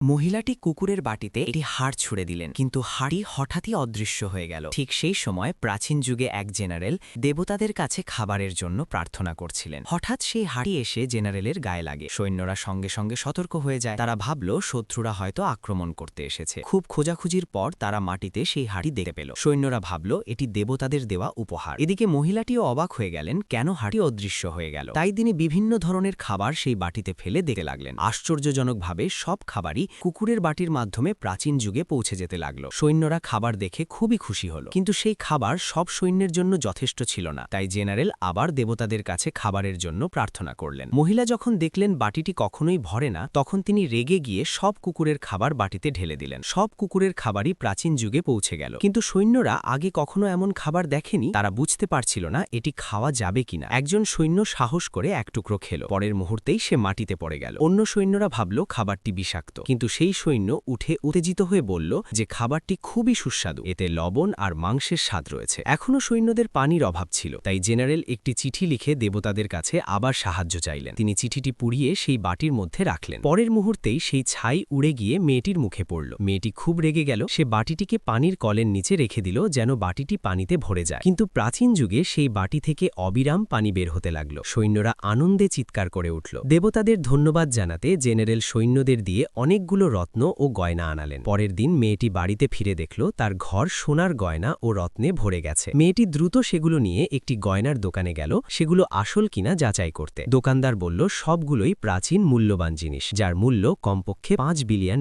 মহিলাটি কুকুরের বাটিতে একটি হাড় ছুঁড়ে দিলেন, কিন্তু হাড়ি হঠাৎই অদৃশ্য হয়ে গেল। ঠিক সেই সময় প্রাচীন যুগে এক জেনারেল দেবতাদের কাছে খাবারের জন্য প্রার্থনা করছিলেন। হঠাৎ সেই হাড়ি এসে জেনারেলের গায়ে লাগে। সৈন্যরা সঙ্গে সঙ্গে সতর্ক হয়ে যায়। তারা ভাবল শত্রুরা হয়তো আক্রমণ করতে এসেছে। খুব খোঁজাখুঁজির পর তারা মাটিতে সেই হাড়ি দেখতে পেল। সৈন্যরা ভাবল এটি দেবতাদের দেওয়া উপহার। এদিকে মহিলাটিও অবাক হয়ে গেলেন, কেন হাড়ি অদৃশ্য হয়ে গেল। তাই তিনি বিভিন্ন ধরনের খাবার সেই বাটিতে ফেলে দেখতে লাগলেন। আশ্চর্যজনকভাবে সব খাবারই কুকুরের বাটির মাধ্যমে প্রাচীন যুগে পৌঁছে যেতে লাগল। সৈন্যরা খাবার দেখে খুবই খুশি হল, কিন্তু সেই খাবার সব সৈন্যের জন্য যথেষ্ট ছিল না। তাই জেনারেল আবার দেবতাদের কাছে খাবারের জন্য প্রার্থনা করলেন। মহিলা যখন দেখলেন বাটিটি কখনোই ভরে না, তখন তিনি রেগে গিয়ে সব কুকুরের খাবার বাটিতে ঢেলে দিলেন। সব কুকুরের খাবারই প্রাচীন যুগে পৌঁছে গেল, কিন্তু সৈন্যরা আগে কখনো এমন খাবার দেখেনি। তারা বুঝতে পারছিল না এটি খাওয়া যাবে কিনা। একজন সৈন্য সাহস করে এক টুকরো খেল, পরের মুহূর্তেই সে মাটিতে পড়ে গেল। অন্য সৈন্যরা ভাবল খাবারটি বিষাক্ত, কিন্তু সেই সৈন্য উঠে উত্তেজিত হয়ে বলল যে খাবারটি খুবই সুস্বাদু, এতে লবণ আর মাংসের স্বাদ রয়েছে। এখনও সৈন্যদের পানির অভাব ছিল, তাই জেনারেল একটি চিঠি লিখে দেবতাদের কাছে আবার সাহায্য চাইলেন। তিনি চিঠিটি পুড়িয়ে সেই বাটির মধ্যে রাখলেন। পরের মুহূর্তেই সেই ছাই উড়ে গিয়ে মেয়েটির মুখে পড়ল। মেয়েটি খুব রেগে গেল। সে বাটিটিকে পানির কলের নিচে রেখে দিল, যেন বাটিটি পানিতে ভরে যায়। কিন্তু প্রাচীন যুগে সেই বাটি থেকে অবিরাম পানি বের হতে লাগল। সৈন্যরা আনন্দে চিৎকার করে উঠল। দেবতাদের ধন্যবাদ জানাতে জেনারেল সৈন্যদের দিয়ে অনেকগুলো রত্ন ও গয়না আনালেন। পরের দিন মেয়েটি বাড়িতে ফিরে দেখল তার ঘর সোনার গয়না ও রত্নে ভরে গেছে। মেয়েটি দ্রুত সেগুলো নিয়ে একটি গয়নার দোকানে গেল, সেগুলো আসল কিনা যাচাই করতে। দোকানদার বলল সবগুলোই প্রাচীন মূল্যবান জিনিস, যার মূল্য কমপক্ষে $5 বিলিয়ন।